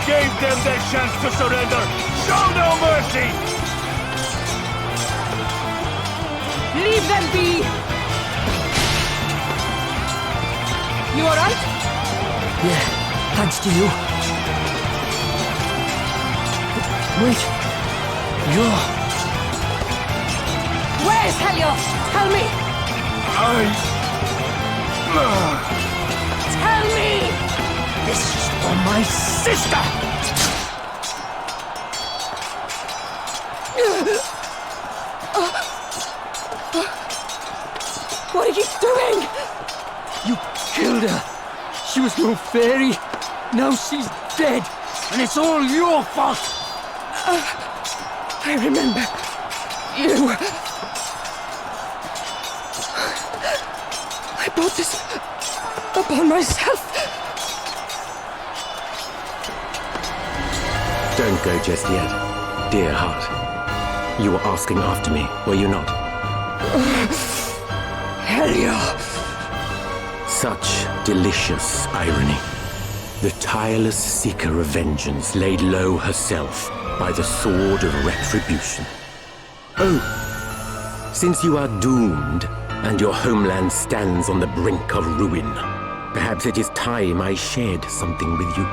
gave them their chance to surrender. Show no mercy! Leave them be! You alright? Yeah, thanks to you. Wait. You're... Where's Helios? Tell me! Tell me! This is for my sister! What are you doing? You killed her. She was no fairy. Now she's dead. And it's all your fault. I remember you. I brought this upon myself. Don't go just yet, dear heart. You were asking after me, were you not? Helios! Such delicious irony. The tireless seeker of vengeance laid low herself by the sword of retribution. Oh, since you are doomed and your homeland stands on the brink of ruin, perhaps it is time I shared something with you.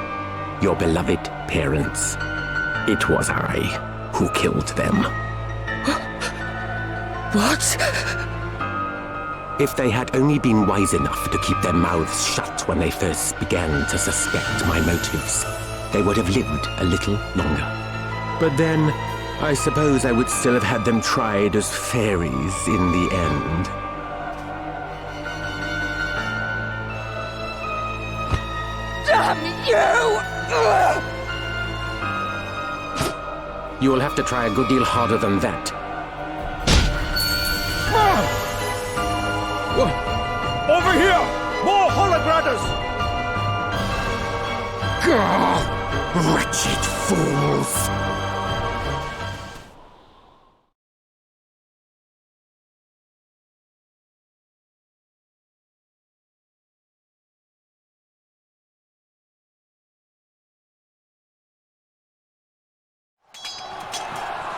Your beloved parents. It was I who killed them. What? If they had only been wise enough to keep their mouths shut when they first began to suspect my motives, they would have lived a little longer. But then, I suppose I would still have had them tried as fairies in the end. Damn you! You will have to try a good deal harder than that. Over here! More Holograders! Wretched fools!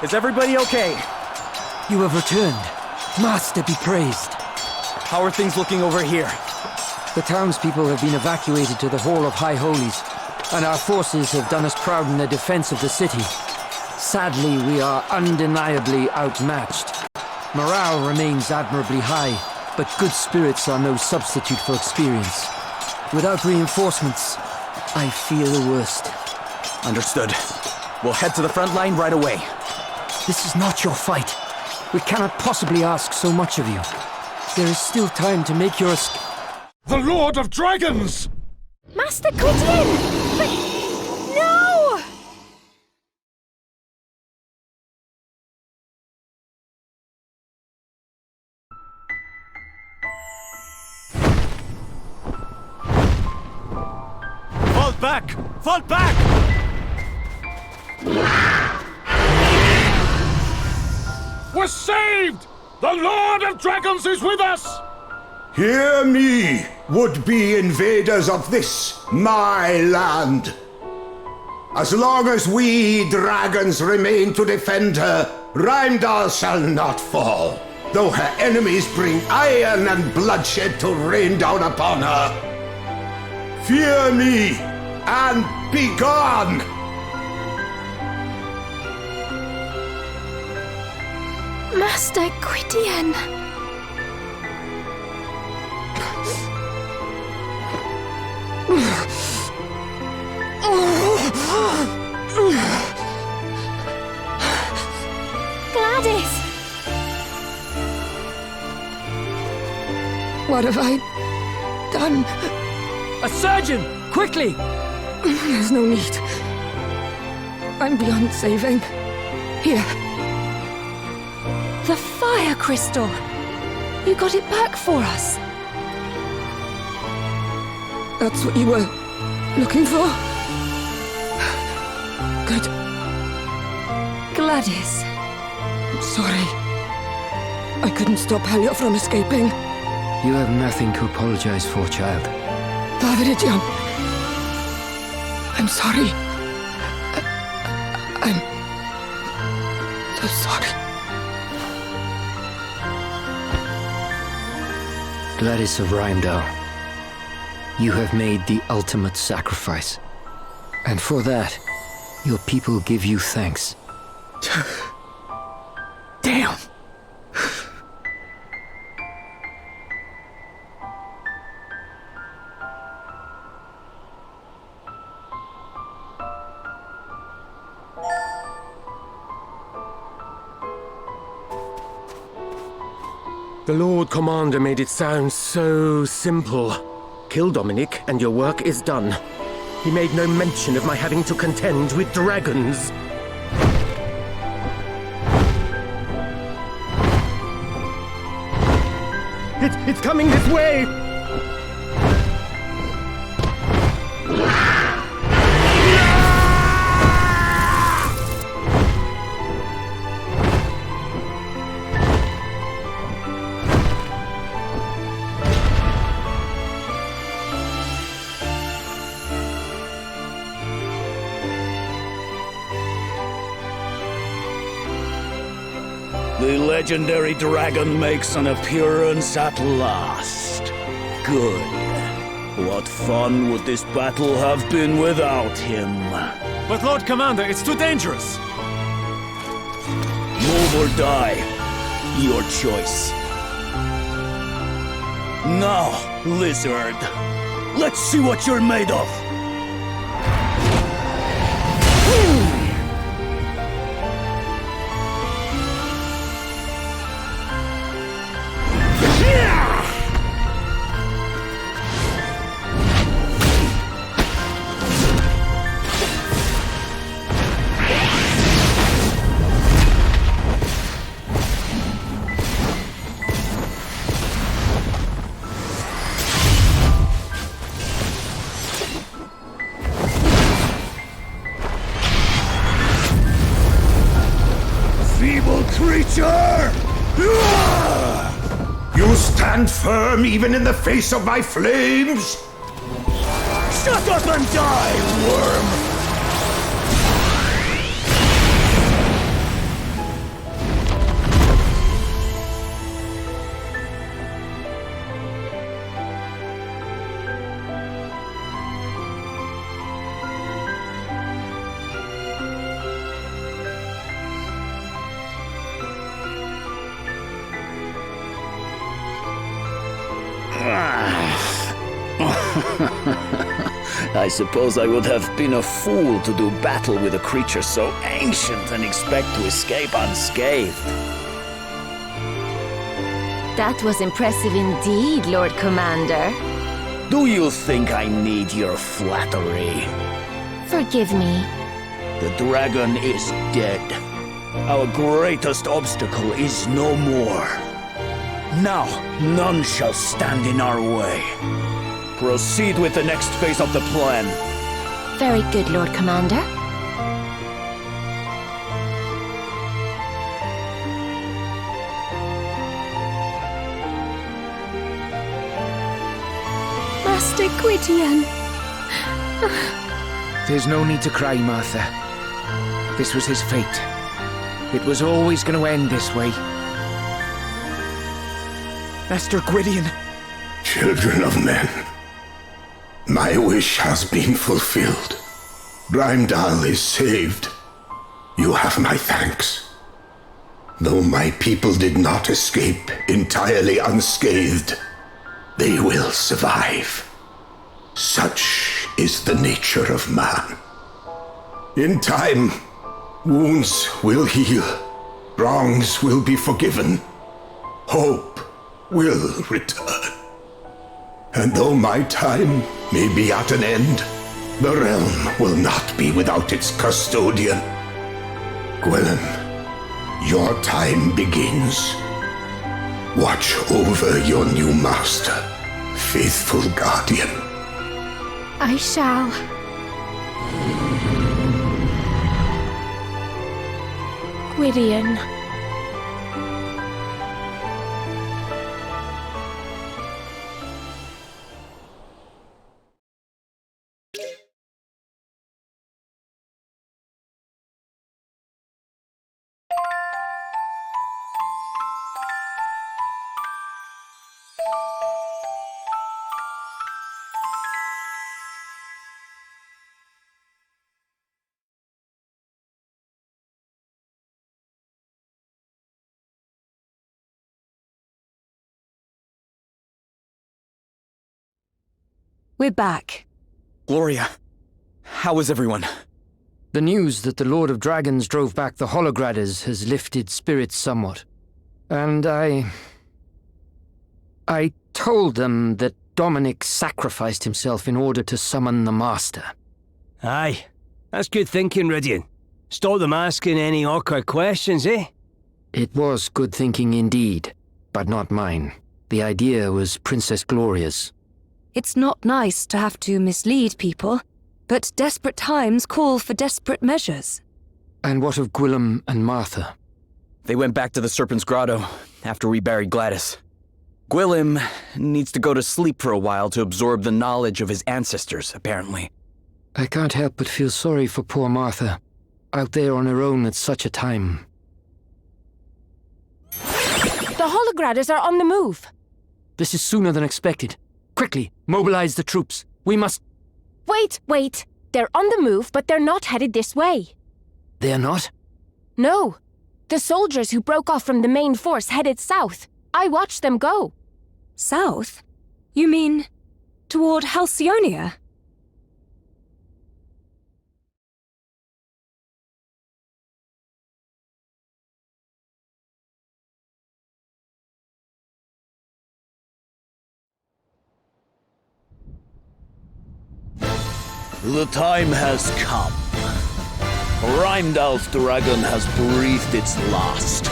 Is everybody okay? You have returned. Master be praised. How are things looking over here? The townspeople have been evacuated to the Hall of High Holies, and our forces have done us proud in the defense of the city. Sadly, we are undeniably outmatched. Morale remains admirably high, but good spirits are no substitute for experience. Without reinforcements, I fear the worst. Understood. We'll head to the front line right away. This is not your fight. We cannot possibly ask so much of you. There is still time to make your escape. The Lord of Dragons! Master Gwydion! But... no! Fall back! Fall back! We're saved! The Lord of Dragons is with us! Hear me, would-be invaders of this, my land. As long as we dragons remain to defend her, Rhymedale shall not fall, though her enemies bring iron and bloodshed to rain down upon her. Fear me, and be gone! Master Gwydion... Gladys! What have I done? A surgeon! Quickly! There's no need. I'm beyond saving. Here. The fire crystal! You got it back for us. That's what you were looking for? Good. Gladys. I'm sorry. I couldn't stop Helio from escaping. You have nothing to apologize for, child. Father John. I'm sorry. I'm so sorry. Gladys of Rhymedale, you have made the ultimate sacrifice. And for that, your people give you thanks. Damn! The Lord Commander made it sound so simple. Kill Dominic and your work is done. He made no mention of my having to contend with dragons. It's coming this way! The legendary dragon makes an appearance at last. Good. What fun would this battle have been without him? But Lord Commander, it's too dangerous! Move or die. Your choice. Now, lizard, let's see what you're made of. Feeble creature! You stand firm even in the face of my flames? Shut up and die, worm! I suppose I would have been a fool to do battle with a creature so ancient and expect to escape unscathed. That was impressive indeed, Lord Commander. Do you think I need your flattery? Forgive me. The dragon is dead. Our greatest obstacle is no more. Now, none shall stand in our way. Proceed with the next phase of the plan. Very good, Lord Commander. Master Gwydion. There's no need to cry, Martha. This was his fate. It was always going to end this way. Master Gwydion! Children of men, my wish has been fulfilled. Rhymedale is saved. You have my thanks. Though my people did not escape entirely unscathed, they will survive. Such is the nature of man. In time, wounds will heal, wrongs will be forgiven, hope will return. And though my time may be at an end, the realm will not be without its custodian. Gwelym, your time begins. Watch over your new master, faithful guardian. I shall. Gwydion. We're back. Gloria, how is everyone? The news that the Lord of Dragons drove back the Holograders has lifted spirits somewhat. And I told them that Dominic sacrificed himself in order to summon the Master. Aye, that's good thinking, Rydian. Stop them asking any awkward questions, eh? It was good thinking indeed, but not mine. The idea was Princess Gloria's. It's not nice to have to mislead people, but desperate times call for desperate measures. And what of Gwillem and Martha? They went back to the Serpent's Grotto after we buried Gladys. Gwillem needs to go to sleep for a while to absorb the knowledge of his ancestors, apparently. I can't help but feel sorry for poor Martha, out there on her own at such a time. The Holograders are on the move. This is sooner than expected. Quickly, mobilize the troops. We must... Wait. They're on the move, but they're not headed this way. They're not? No. The soldiers who broke off from the main force headed south. I watched them go. South? You mean toward Halcyonia? The time has come. Rhymedale's dragon has breathed its last,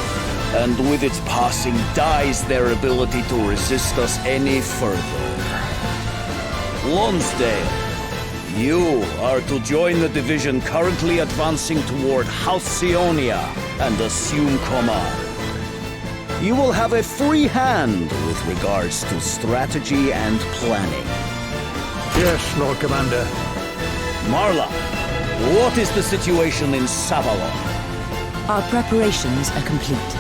and with its passing dies their ability to resist us any further. Lonsdale, you are to join the division currently advancing toward Halcyonia and assume command. You will have a free hand with regards to strategy and planning. Yes, Lord Commander. Marla, what is the situation in Savalon? Our preparations are complete.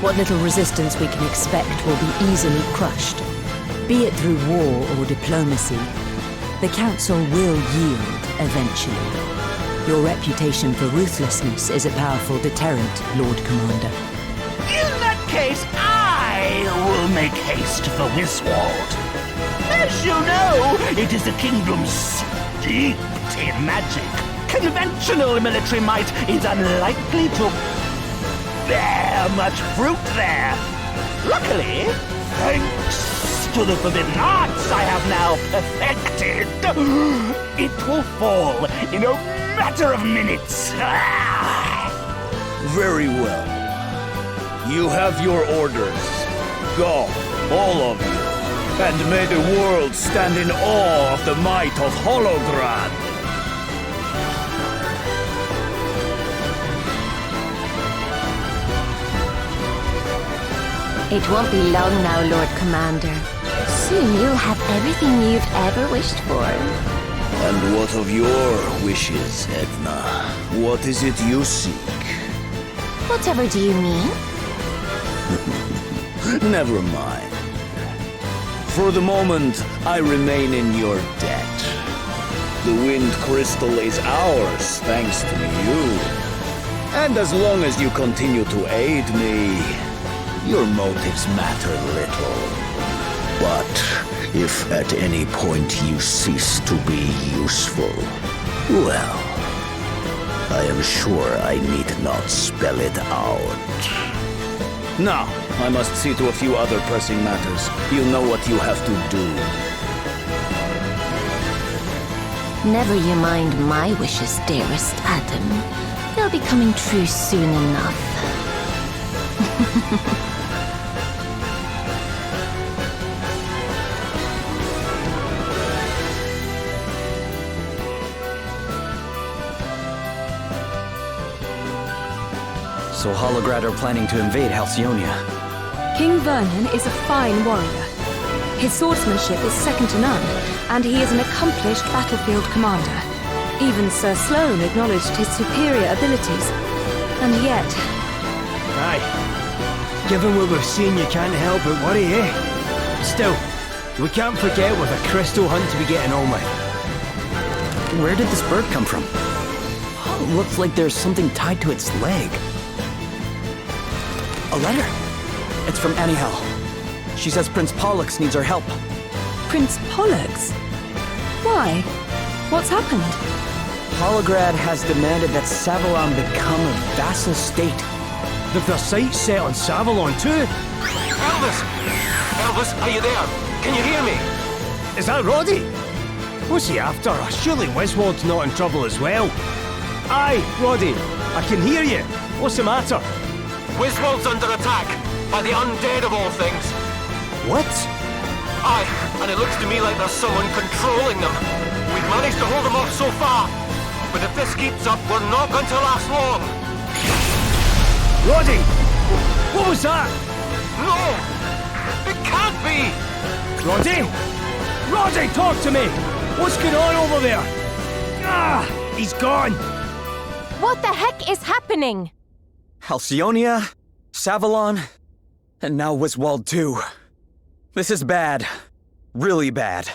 What little resistance we can expect will be easily crushed. Be it through war or diplomacy, the Council will yield eventually. Your reputation for ruthlessness is a powerful deterrent, Lord Commander. In that case, I will make haste for Wiswald. As you know, it is the kingdom's steeped in magic. Conventional military might is unlikely to bear much fruit there. Luckily, thanks to the forbidden arts I have now perfected, it will fall in a matter of minutes. Very well. You have your orders. Go, all of you, and may the world stand in awe of the might of Holograd. It won't be long now, Lord Commander. Soon you'll have everything you've ever wished for. And what of your wishes, Edna? What is it you seek? Whatever do you mean? Never mind. For the moment, I remain in your debt. The Wind Crystal is ours, thanks to you. And as long as you continue to aid me, your motives matter little. But if at any point you cease to be useful, well, I am sure I need not spell it out. Now, I must see to a few other pressing matters. You know what you have to do. Never you mind my wishes, dearest Adam. They'll be coming true soon enough. So Holograd are planning to invade Halcyonia. King Vernon is a fine warrior. His swordsmanship is second to none, and he is an accomplished battlefield commander. Even Sir Sloane acknowledged his superior abilities. And yet... Aye. Given what we've seen, you can't help but worry, eh? Still, we can't forget we've a crystal hunt to be getting on with. Where did this bird come from? Looks like there's something tied to its leg. A letter. It's from Anihel. She says Prince Pollux needs our help. Prince Pollux? Why? What's happened? Holograd has demanded that Savalon become a vassal state. They've their sights set on Savalon too. Elvis! Elvis, are you there? Can you hear me? Is that Roddy? What's he after? Surely Wiswald's not in trouble as well. Aye, Roddy, I can hear you. What's the matter? Wiswald's under attack by the undead of all things. What? Aye, and it looks to me like there's someone controlling them. We've managed to hold them off so far, but if this keeps up, we're not going to last long. Roddy! What was that? No! It can't be! Roddy? Roddy, talk to me! What's going on over there? Ah, he's gone! What the heck is happening? Halcyonia, Savalon, and now Wiswald too. This is bad. Really bad.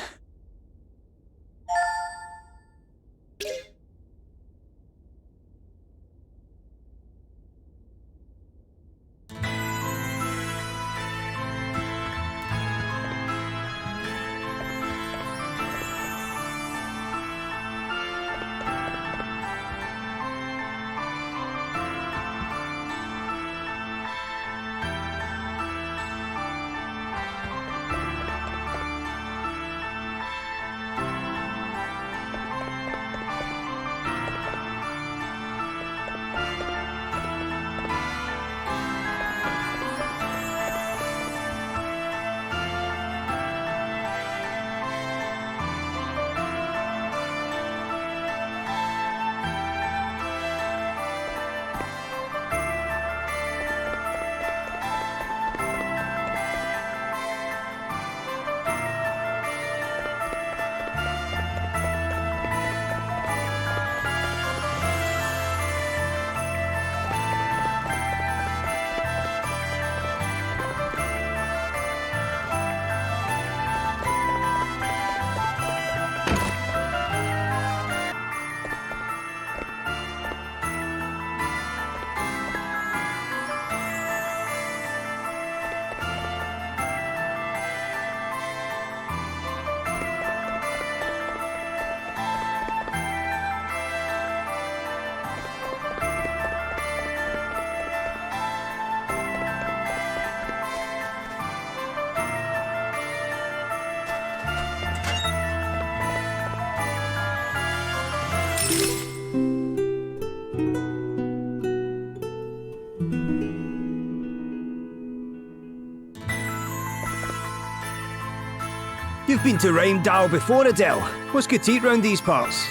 You've been to Rhymedale before, Adele. What's good to eat round these parts?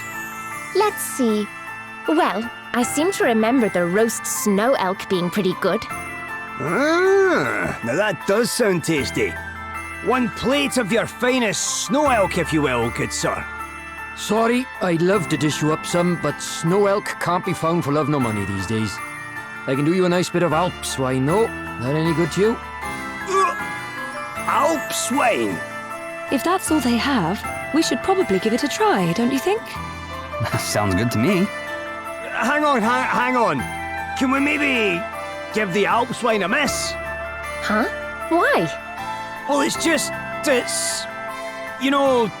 Let's see. Well, I seem to remember the roast snow elk being pretty good. Ah, now that does sound tasty. One plate of your finest snow elk, if you will, good sir. Sorry, I'd love to dish you up some, but snow elk can't be found for love nor money these days. I can do you a nice bit of Alps wine, though. That any good to you? Alps wine? If that's all they have, we should probably give it a try, don't you think? Sounds good to me. Hang on. Can we maybe give the Alps wine a miss? Huh? Why? Well, it's, you know,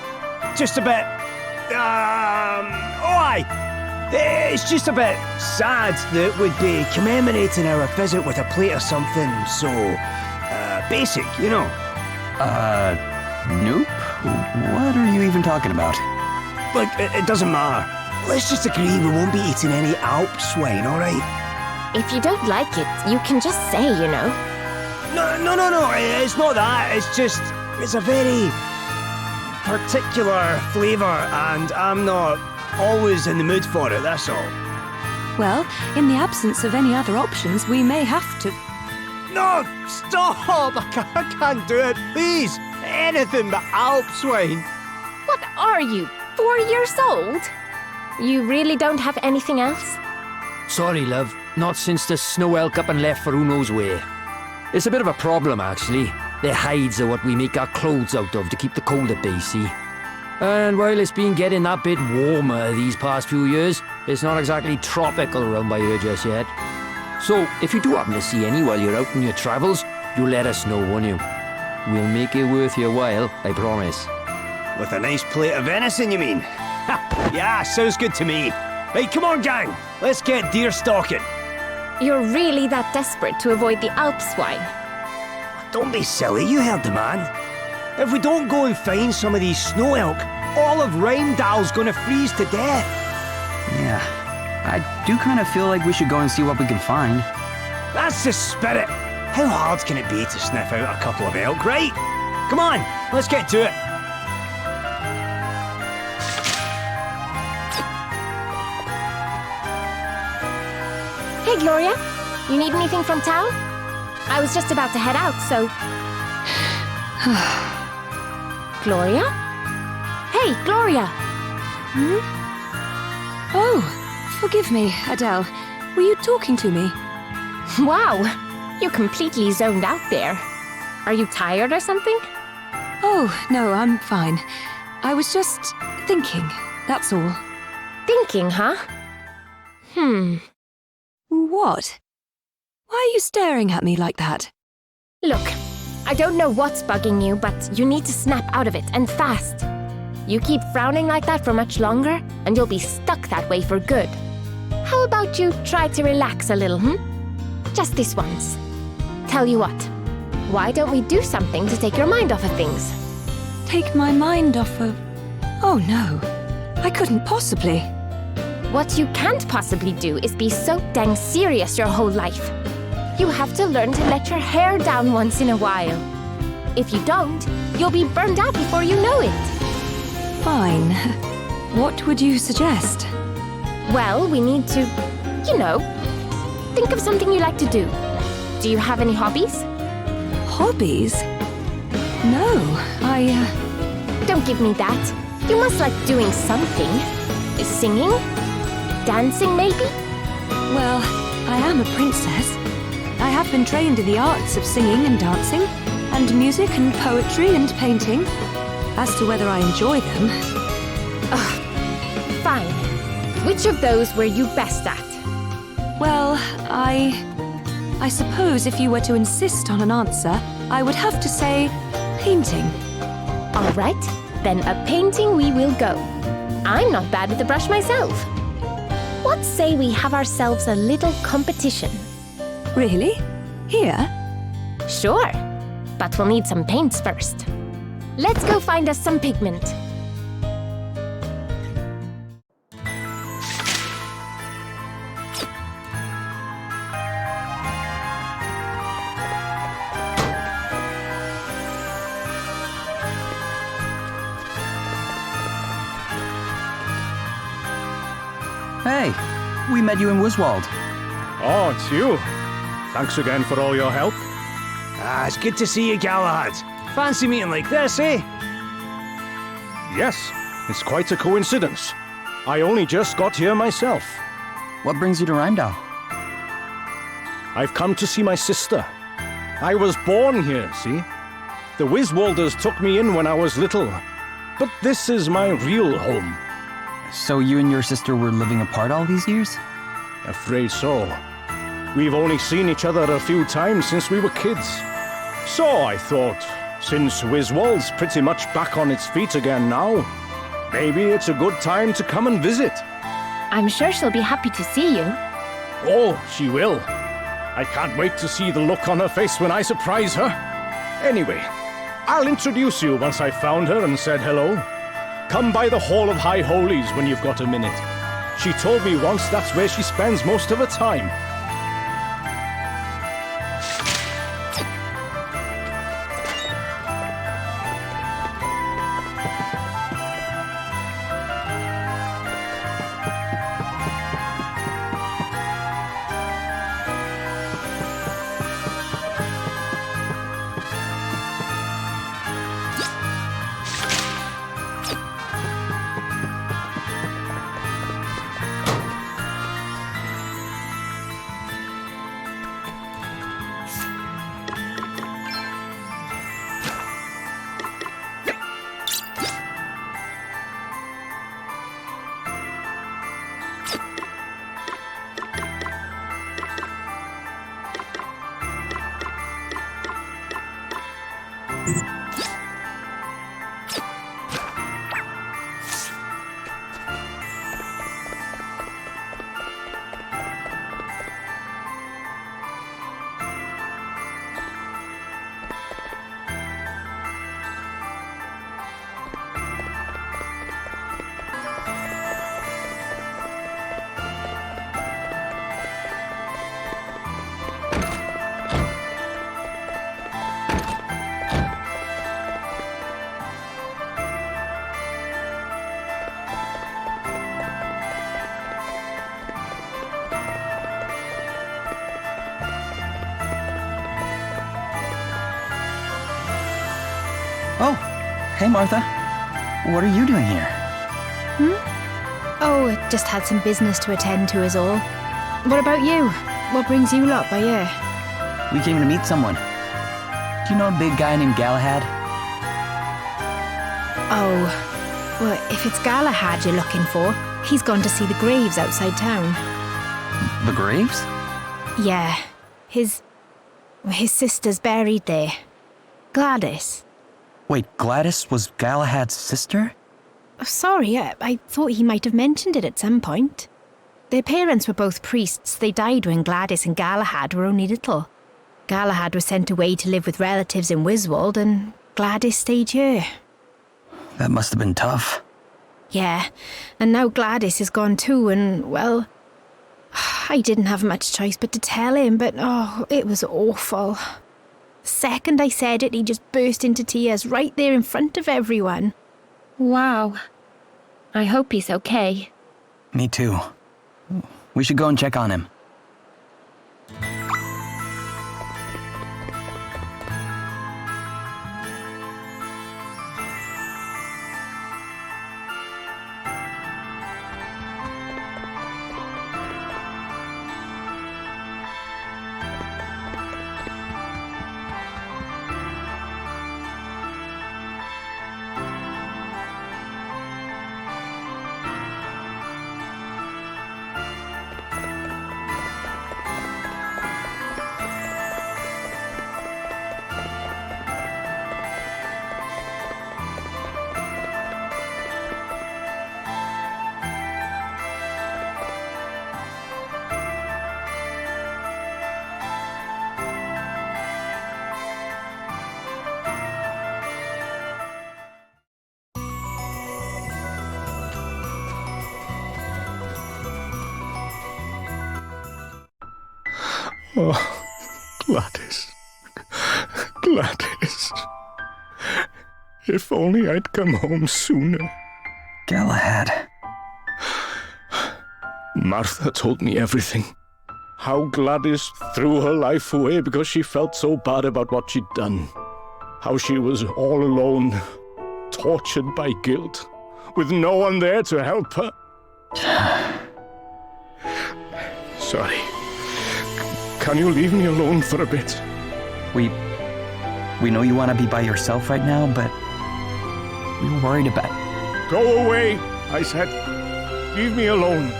just a bit, it's just a bit sad that we'd be commemorating our visit with a plate of something so, basic, you know. Nope. What are you even talking about? Look, it doesn't matter. Let's just agree we won't be eating any Alps wine, alright? If you don't like it, you can just say, you know. No, it's not that. It's just, it's a very particular flavour and I'm not always in the mood for it, that's all. Well, in the absence of any other options, we may have to... No, stop! I can't do it, please. Anything but Alps wine. What are you, 4 years old? You really don't have anything else? Sorry, love. Not since the snow elk up and left for who knows where. It's a bit of a problem, actually. Their hides are what we make our clothes out of to keep the cold at bay, see? And while it's been getting that bit warmer these past few years, it's not exactly tropical around by here just yet. So, if you do happen to see any while you're out on your travels, you let us know, won't you? We'll make it worth your while, I promise. With a nice plate of venison, you mean? Ha! Yeah, sounds good to me. Hey, come on, gang! Let's get deer stalking. You're really that desperate to avoid the Alp swine? Don't be silly, you heard the man. If we don't go and find some of these snow elk, all of Rhymedale's gonna freeze to death. Yeah, I do kind of feel like we should go and see what we can find. That's the spirit. How hard can it be to sniff out a couple of elk, right? Come on, let's get to it. Hey, Gloria. You need anything from town? I was just about to head out, so... Gloria? Hey, Gloria! Oh, forgive me, Adele. Were you talking to me? Wow, you're completely zoned out there. Are you tired or something? Oh, no, I'm fine. I was just thinking, that's all. Thinking, huh? What? Why are you staring at me like that? Look, I don't know what's bugging you, but you need to snap out of it, and fast. You keep frowning like that for much longer, and you'll be stuck that way for good. How about you try to relax a little, Just this once. Tell you what, why don't we do something to take your mind off of things? Take my mind off of... Oh no, I couldn't possibly. What you can't possibly do is be so dang serious your whole life. You have to learn to let your hair down once in a while. If you don't, you'll be burned out before you know it. Fine. What would you suggest? Well, we need to, think of something you like to do. Do you have any hobbies? Hobbies? No, Don't give me that. You must like doing something. Singing? Dancing, maybe? Well, I am a princess. I have been trained in the arts of singing and dancing, and music and poetry and painting. As to whether I enjoy them... Fine. Which of those were you best at? Well, I suppose if you were to insist on an answer, I would have to say painting. All right, then a painting we will go. I'm not bad with the brush myself. What say we have ourselves a little competition? Really? Here? Sure, but we'll need some paints first. Let's go find us some pigment. Hey, we met you in Wiswald. Oh, it's you. Thanks again for all your help. It's good to see you, Galahad. Fancy meeting like this, eh? Yes, it's quite a coincidence. I only just got here myself. What brings you to Rhymedale? I've come to see my sister. I was born here, see? The Wiswalders took me in when I was little. But this is my real home. So you and your sister were living apart all these years? Afraid so. We've only seen each other a few times since we were kids. So I thought, since Wiswald's pretty much back on its feet again now, maybe it's a good time to come and visit. I'm sure she'll be happy to see you. Oh, she will. I can't wait to see the look on her face when I surprise her. Anyway, I'll introduce you once I've found her and said hello. Come by the Hall of High Holies when you've got a minute. She told me once that's where she spends most of her time. Oh, hey Martha. What are you doing here? Oh, just had some business to attend to is all. What about you? What brings you lot by here? We came to meet someone. Do you know a big guy named Galahad? Oh, well, if it's Galahad you're looking for, he's gone to see the graves outside town. The graves? Yeah, his sister's buried there. Gladys. Wait, Gladys was Galahad's sister? Oh, sorry, I thought he might have mentioned it at some point. Their parents were both priests. They died when Gladys and Galahad were only little. Galahad was sent away to live with relatives in Wiswold, and Gladys stayed here. That must have been tough. Yeah, and now Gladys is gone too, and, well, I didn't have much choice but to tell him, but, oh, it was awful. The second I said it, he just burst into tears right there in front of everyone. Wow. I hope he's okay. Me too. We should go and check on him. Oh, Gladys. Gladys. If only I'd come home sooner. Galahad. Martha told me everything. How Gladys threw her life away because she felt so bad about what she'd done. How she was all alone, tortured by guilt, with no one there to help her. Sorry. Can you leave me alone for a bit? We know you want to be by yourself right now, but we were worried about... Go away, I said. Leave me alone.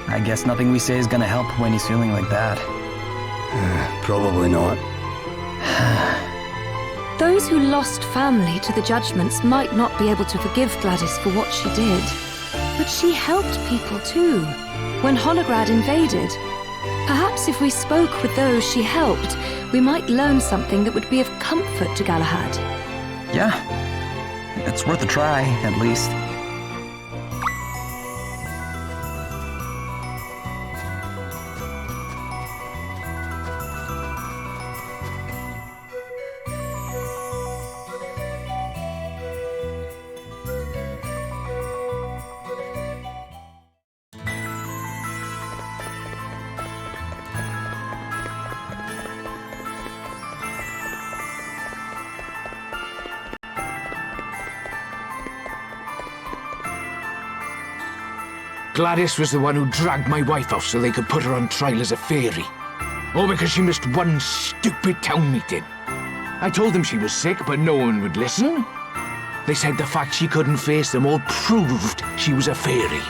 I guess nothing we say is gonna help when he's feeling like that. Probably not. Those who lost family to the judgments might not be able to forgive Gladys for what she did. But she helped people too. When Holograd invaded, perhaps if we spoke with those she helped, we might learn something that would be of comfort to Galahad. Yeah, it's worth a try, at least. Gladys was the one who dragged my wife off so they could put her on trial as a fairy. All because she missed one stupid town meeting. I told them she was sick, but no one would listen. They said the fact she couldn't face them all proved she was a fairy.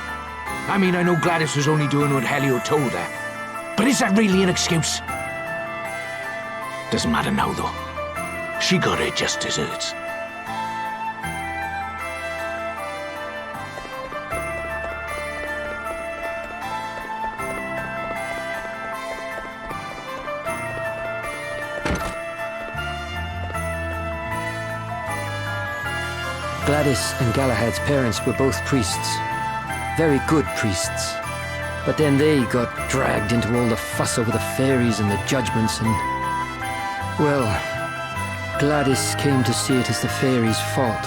I mean, I know Gladys was only doing what Helio told her. But is that really an excuse? Doesn't matter now, though. She got her just desserts. Gladys and Galahad's parents were both priests. Very good priests. But then they got dragged into all the fuss over the fairies and the judgments and... Well, Gladys came to see it as the fairies' fault.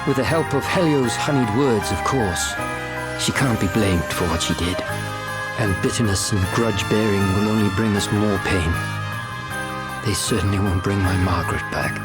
With the help of Helio's honeyed words, of course. She can't be blamed for what she did. And bitterness and grudge-bearing will only bring us more pain. They certainly won't bring my Margaret back.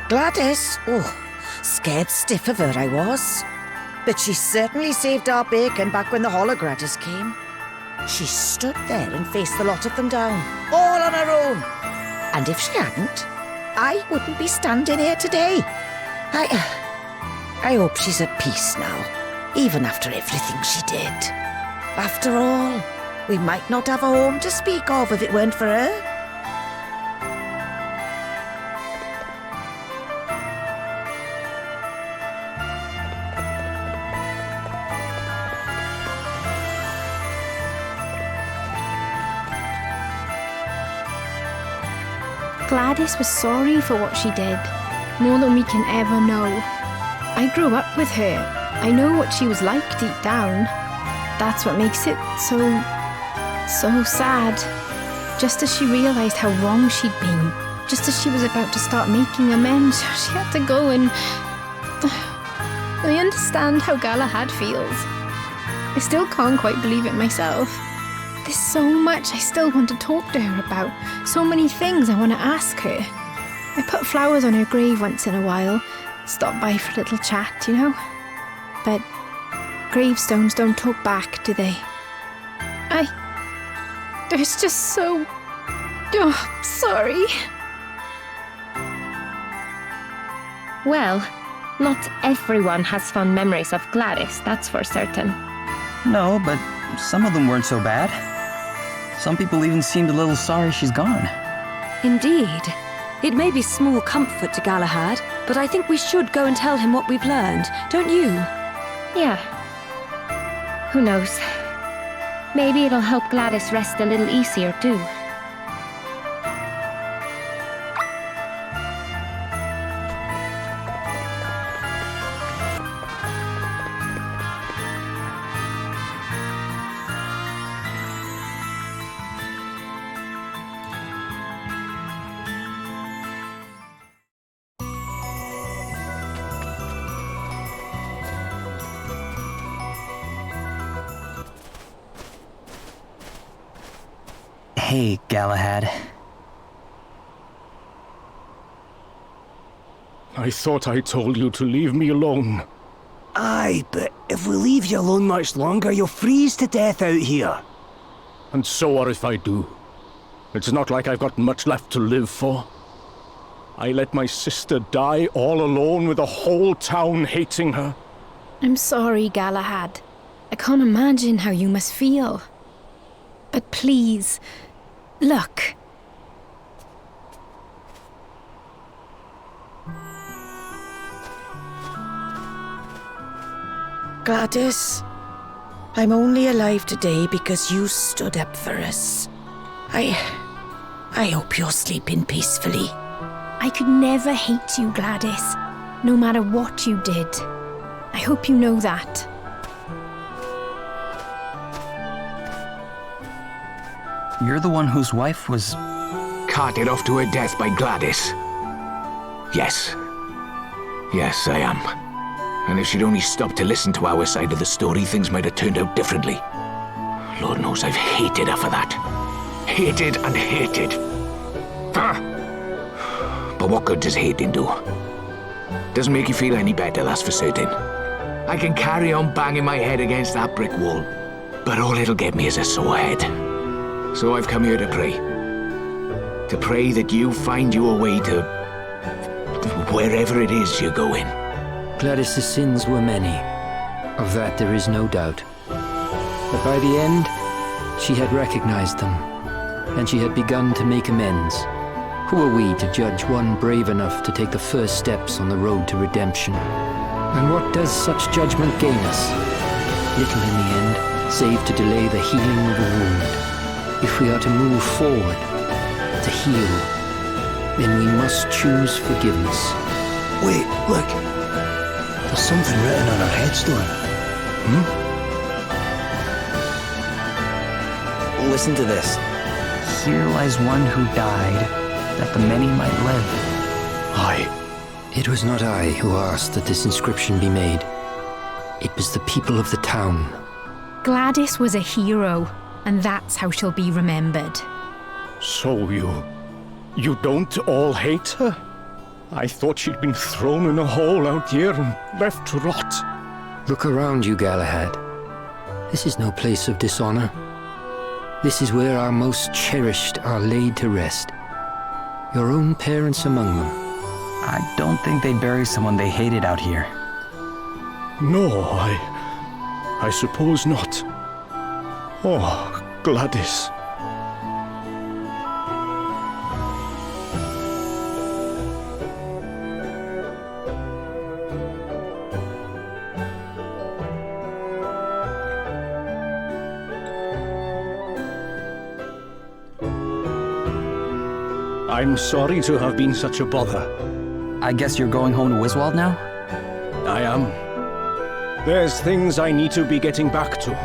Gladys? Oh, scared stiff of her I was. But she certainly saved our bacon back when the Holograders came. She stood there and faced the lot of them down, all on her own. And if she hadn't, I wouldn't be standing here today. I hope she's at peace now, even after everything she did. After all, we might not have a home to speak of if it weren't for her. Gladys was sorry for what she did, more than we can ever know. I grew up with her. I know what she was like deep down. That's what makes it so sad. Just as she realised how wrong she'd been, just as she was about to start making amends, she had to go and... I understand how Galahad feels. I still can't quite believe it myself. There's so much I still want to talk to her about, so many things I want to ask her. I put flowers on her grave once in a while, stop by for a little chat, you know? But gravestones don't talk back, do they? There's just so... Oh, sorry. Well, not everyone has fond memories of Gladys, that's for certain. No, but some of them weren't so bad. Some people even seemed a little sorry she's gone. Indeed. It may be small comfort to Galahad, but I think we should go and tell him what we've learned, don't you? Yeah. Who knows? Maybe it'll help Gladys rest a little easier too. Hey, Galahad. I thought I told you to leave me alone. Aye, but if we leave you alone much longer, you'll freeze to death out here. And so are if I do. It's not like I've got much left to live for. I let my sister die all alone with the whole town hating her. I'm sorry, Galahad. I can't imagine how you must feel. But please, look. Gladys, I'm only alive today because you stood up for us. I hope you're sleeping peacefully. I could never hate you, Gladys, no matter what you did. I hope you know that. You're the one whose wife was... carted off to her death by Gladys. Yes. Yes, I am. And if she'd only stopped to listen to our side of the story, things might have turned out differently. Lord knows I've hated her for that. Hated and hated. But what good does hating do? Doesn't make you feel any better, that's for certain. I can carry on banging my head against that brick wall, but all it'll get me is a sore head. So I've come here to pray. To pray that you find your way to wherever it is you're going. Gladys' sins were many. Of that there is no doubt. But by the end, she had recognized them, and she had begun to make amends. Who are we to judge one brave enough to take the first steps on the road to redemption? And what does such judgment gain us? Little in the end, save to delay the healing of a wound. If we are to move forward, to heal, then we must choose forgiveness. Wait, look. There's something written on our headstone. Listen to this. Here lies one who died, that the many might live. It was not I who asked that this inscription be made. It was the people of the town. Gladys was a hero, and that's how she'll be remembered. So you don't all hate her? I thought she'd been thrown in a hole out here and left to rot. Look around you, Galahad. This is no place of dishonor. This is where our most cherished are laid to rest. Your own parents among them. I don't think they'd bury someone they hated out here. No, I suppose not. Oh, Gladys. I'm sorry to have been such a bother. I guess you're going home to Wiswald now? I am. There's things I need to be getting back to.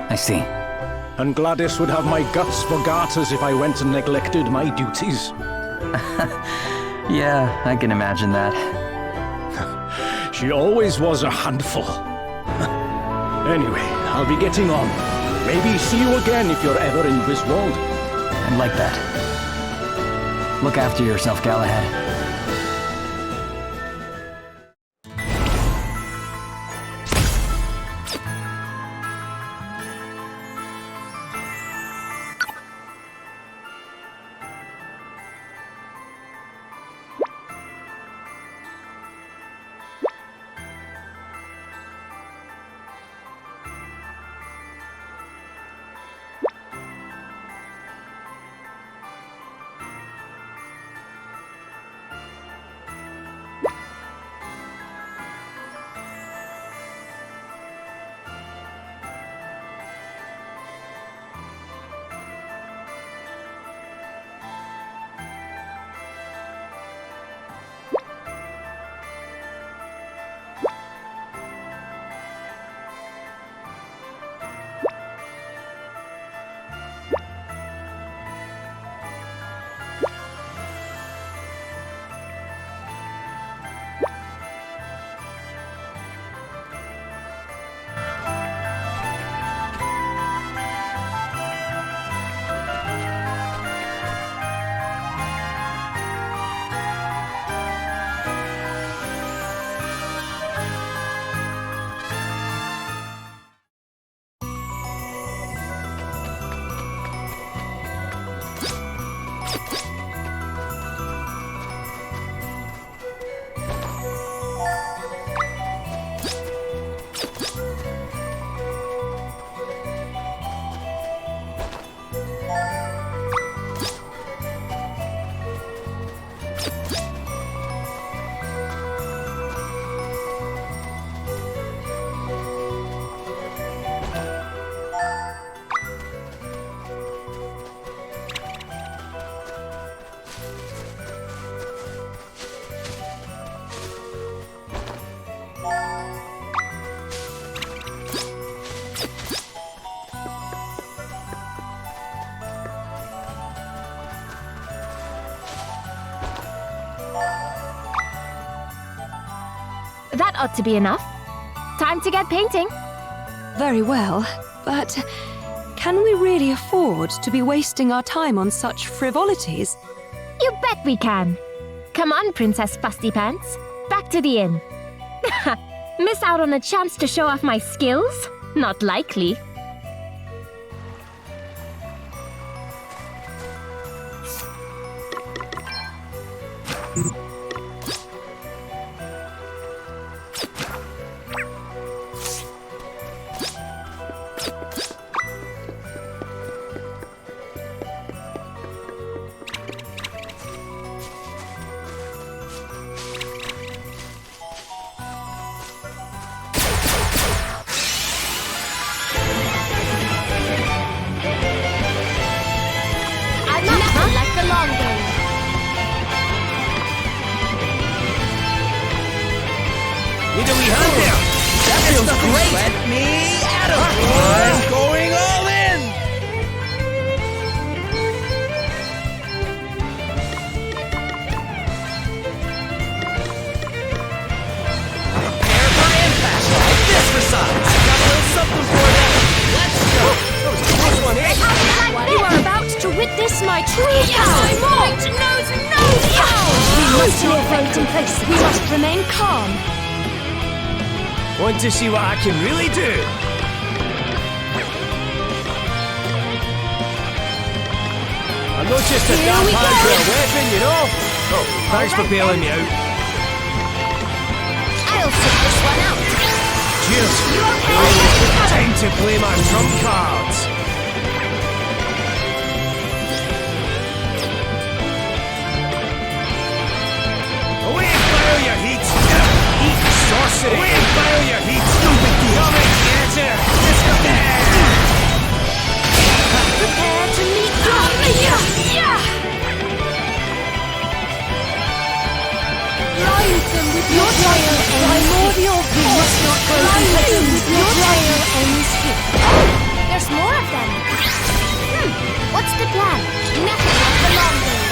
I see. And Gladys would have my guts for garters if I went and neglected my duties. Yeah, I can imagine that. She always was a handful. Anyway, I'll be getting on. Maybe see you again if you're ever in Wiswald. I'd like that. Look after yourself, Galahad. That ought to be enough. Time to get painting. Very well, but can we really afford to be wasting our time on such frivolities? You bet we can. Come on, Princess Fusty Pants. Back to the inn. Miss out on a chance to show off my skills? Not likely. Let me at him! I'm going all in! witness my true power! My might knows no bounds! We must not faint in place. We must remain calm. Want to see what I can really do? I'm not just a damn hand with a weapon, you know? Oh, thanks for bailing me out. I'll sit this one out. Cheers. You okay? Time to play my trump cards. Away and fire your heat! Eat sorcery! Away and fire your heat! Stupid deal! Come and get her! Prepare to meet your Blind them with your trial primordial force! You must not go with your trial ends here. There's more of them. What's the plan? Nothing like the long game.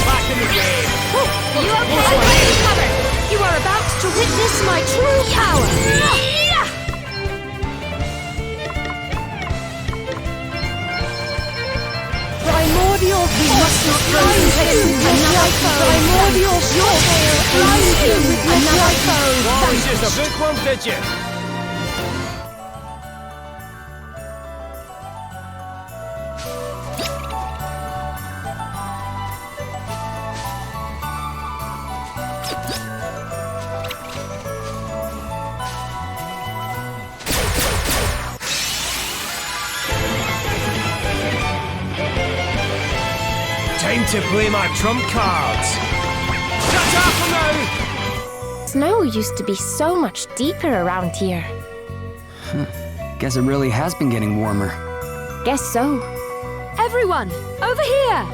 Back in the game! You okay? Cover! You are about to witness my true power! Primordial, we must not go another primordial, your tail ends here with another foe. Oh, it's just a bookworm, did you? Time to play my trump cards! Shut up now! Snow used to be so much deeper around here. Guess it really has been getting warmer. Guess so. Everyone, over here!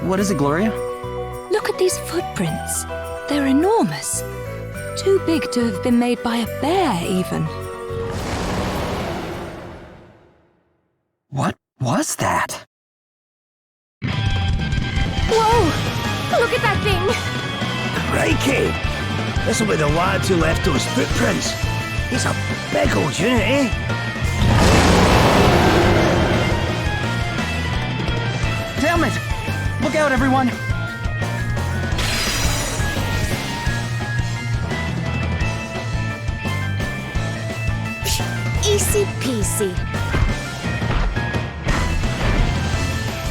What is it, Gloria? Look at these footprints. They're enormous. Too big to have been made by a bear, even. What was that? Whoa! Look at that thing! Crikey! This'll be the lad who left those footprints. He's a big old unit, eh? Damn it! Look out, everyone! Easy peasy.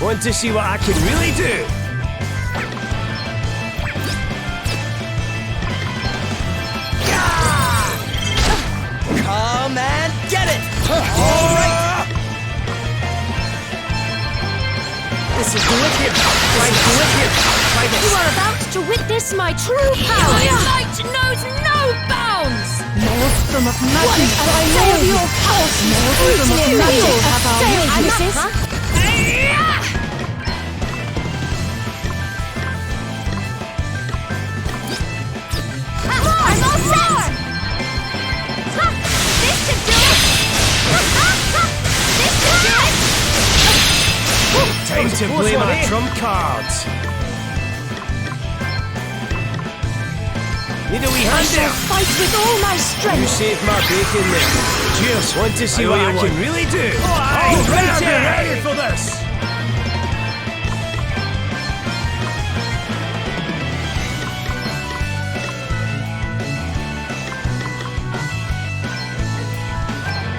Want to see what I can really do? Come and get it! All right! This is good here. Try to do it here. Try this. You are about to witness my true power! My might knows no bounds! Maelstrom of magic, primordial force! Maelstrom of magic have our weaknesses! I'm all set! This should do it! This should do it! Time to play my trump cards. Need a wee hand there? Fight with all my strength! You saved my bacon there. Cheers. Want to see what I can really do? Oh, right there! Ready for this!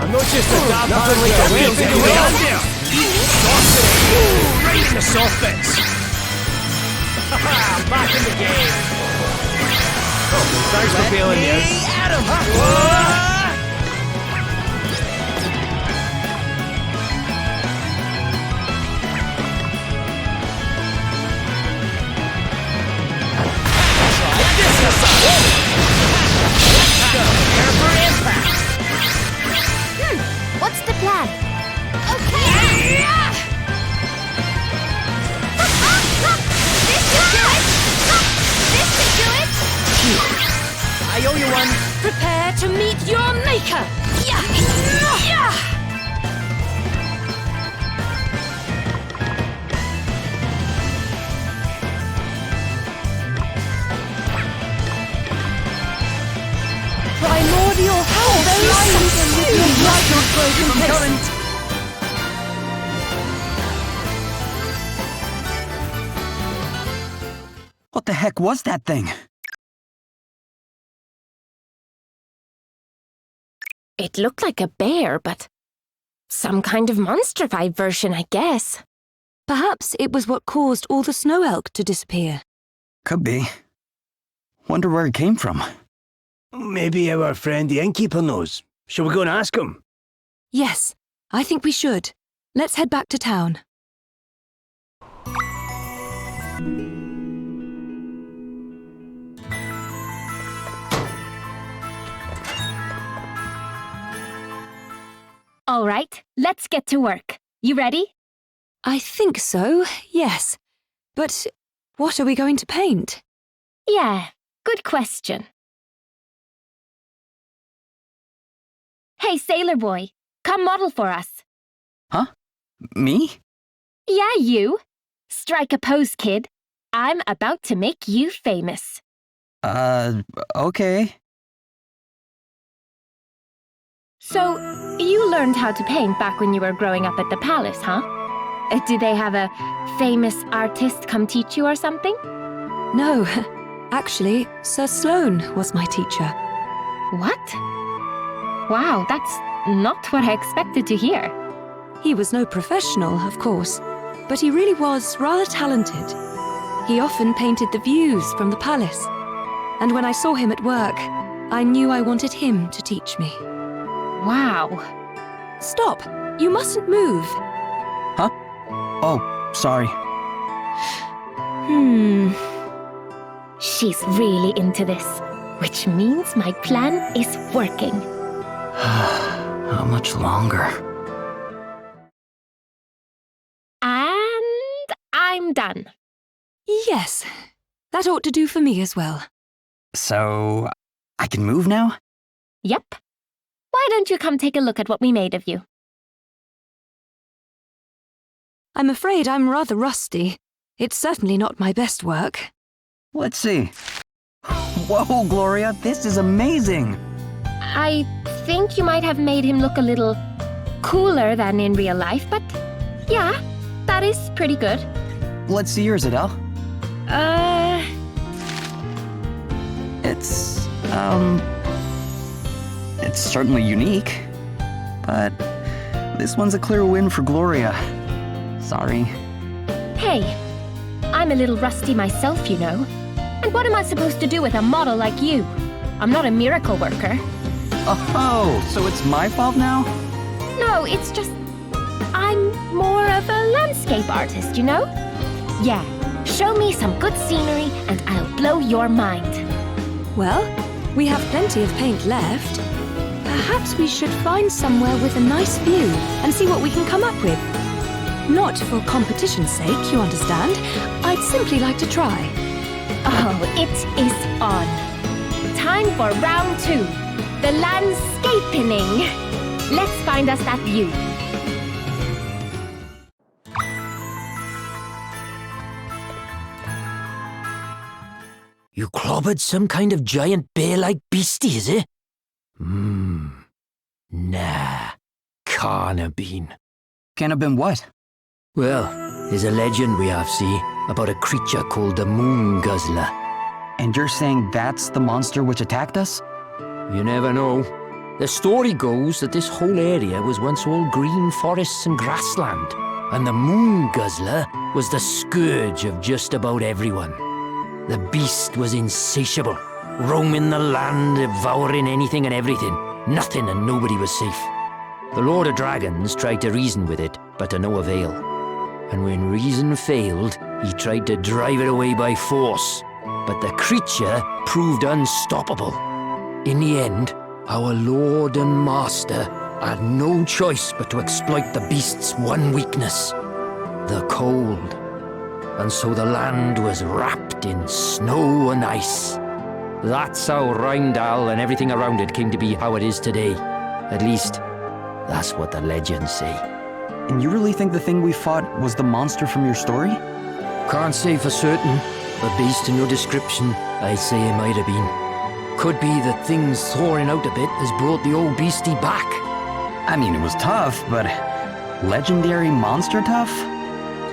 I'm not just a damn hand with a weapon. Need a wee hand there? Sorcery! Right in the soft bits! Haha, I'm back in the game! Oh, thanks for bailing me out. What's the plan? Okay! This should do it! This should do it! I owe you one. Prepare to meet your What the heck was that thing? It looked like a bear, but some kind of monstrified version, I guess. Perhaps it was what caused all the snow elk to disappear. Could be. Wonder where it came from. Maybe our friend the innkeeper knows. Shall we go and ask him? Yes, I think we should. Let's head back to town. All right, let's get to work. You ready? I think so, yes. But what are we going to paint? Yeah, good question. Hey, sailor boy, come model for us. Huh? Me? Yeah, you. Strike a pose, kid. I'm about to make you famous. Okay. So, you learned how to paint back when you were growing up at the palace, huh? Did they have a famous artist come teach you or something? No, actually, Sir Sloane was my teacher. What? Wow, that's not what I expected to hear. He was no professional, of course, but he really was rather talented. He often painted the views from the palace, and when I saw him at work, I knew I wanted him to teach me. Wow. Stop! You mustn't move. Huh? Oh, sorry. She's really into this, which means my plan is working. How much longer? And I'm done. Yes, that ought to do for me as well. So, I can move now? Yep. Why don't you come take a look at what we made of you? I'm afraid I'm rather rusty. It's certainly not my best work. Let's see. Whoa, Gloria, this is amazing! I think you might have made him look a little cooler than in real life, but yeah, that is pretty good. Let's see yours, Adele. It's certainly unique, but this one's a clear win for Gloria. Sorry. Hey, I'm a little rusty myself, you know. And what am I supposed to do with a model like you? I'm not a miracle worker. Oh, so it's my fault now? No, it's just... I'm more of a landscape artist, you know? Yeah, show me some good scenery and I'll blow your mind. Well, we have plenty of paint left. Perhaps we should find somewhere with a nice view and see what we can come up with. Not for competition's sake, you understand. I'd simply like to try. Oh, it is on. Time for round 2. The landscaping. Let's find us that view. You clobbered some kind of giant bear-like beastie, is it? Nah, can't have been. Can't have been what? Well, there's a legend we have, see, about a creature called the moon guzzler. And you're saying that's the monster which attacked us? You never know. The story goes that this whole area was once all green forests and grassland, and the moon guzzler was the scourge of just about everyone. The beast was insatiable, roaming the land, devouring anything and everything. Nothing and nobody was safe. The Lord of Dragons tried to reason with it, but to no avail. And when reason failed, he tried to drive it away by force. But the creature proved unstoppable. In the end, our Lord and Master had no choice but to exploit the beast's one weakness, the cold. And so the land was wrapped in snow and ice. That's how Rhymedale and everything around it came to be how it is today. At least, that's what the legends say. And you really think the thing we fought was the monster from your story? Can't say for certain, but based on your description, I'd say it might have been. Could be that things thawing out a bit has brought the old beastie back. I mean, it was tough, but legendary monster tough?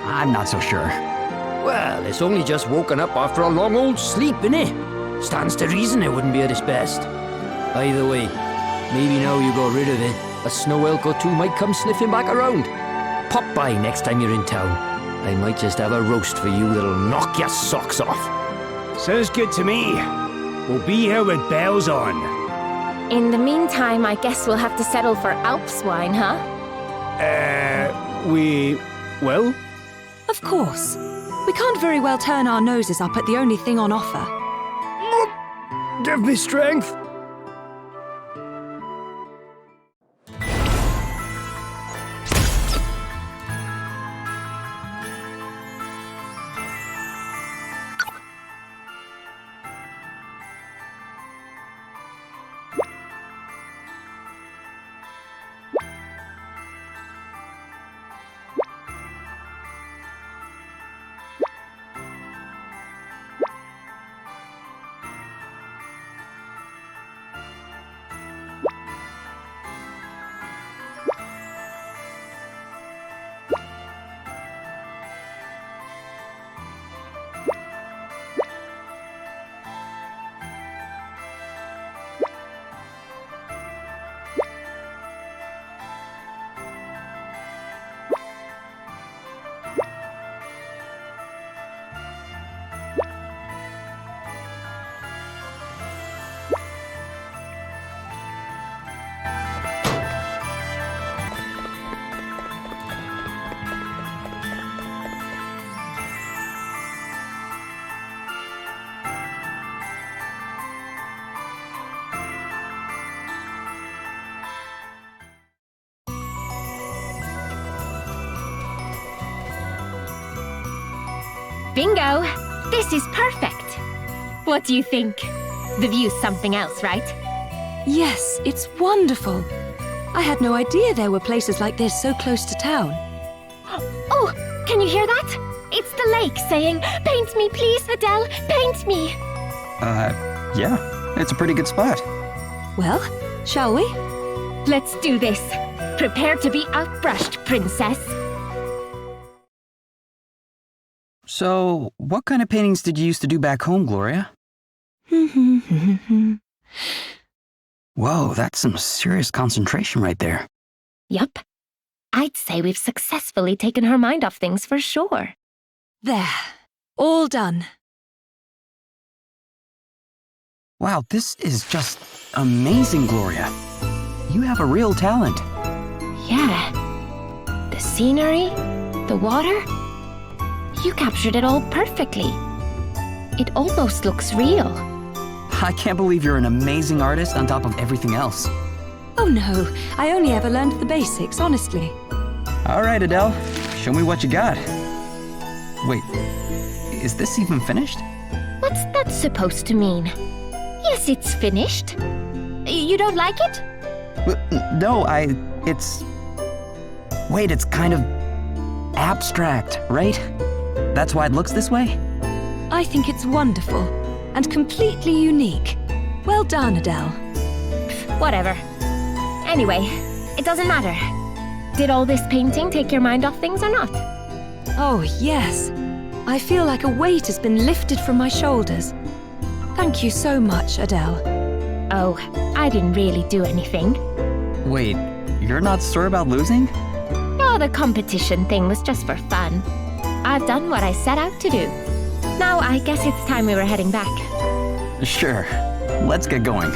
I'm not so sure. Well, it's only just woken up after a long old sleep, innit? Stands to reason it wouldn't be at its best. Either way, maybe now you got rid of it, a snow elk or two might come sniffing back around. Pop by next time you're in town. I might just have a roast for you that'll knock your socks off. Sounds good to me. We'll be here with bells on. In the meantime, I guess we'll have to settle for Alps wine, huh? We will? Of course. We can't very well turn our noses up at the only thing on offer. Give me strength. Bingo! This is perfect! What do you think? The view's something else, right? Yes, it's wonderful. I had no idea there were places like this so close to town. Oh, can you hear that? It's the lake saying, "Paint me, please, Adele, paint me!" Yeah, it's a pretty good spot. Well, shall we? Let's do this. Prepare to be outbrushed, princess. So, what kind of paintings did you used to do back home, Gloria? Whoa, that's some serious concentration right there. Yup. I'd say we've successfully taken her mind off things for sure. There. All done. Wow, this is just amazing, Gloria. You have a real talent. Yeah. The scenery, the water. You captured it all perfectly. It almost looks real. I can't believe you're an amazing artist on top of everything else. Oh no, I only ever learned the basics, honestly. All right, Adele, show me what you got. Wait, is this even finished? What's that supposed to mean? Yes, it's finished. You don't like it? No, it's... Wait, it's kind of abstract, right? That's why it looks this way? I think it's wonderful and completely unique. Well done, Adele. Whatever. Anyway, it doesn't matter. Did all this painting take your mind off things or not? Oh, yes. I feel like a weight has been lifted from my shoulders. Thank you so much, Adele. Oh, I didn't really do anything. Wait, you're not sore about losing? Oh, the competition thing was just for fun. I've done what I set out to do. Now I guess it's time we were heading back. Sure. Let's get going.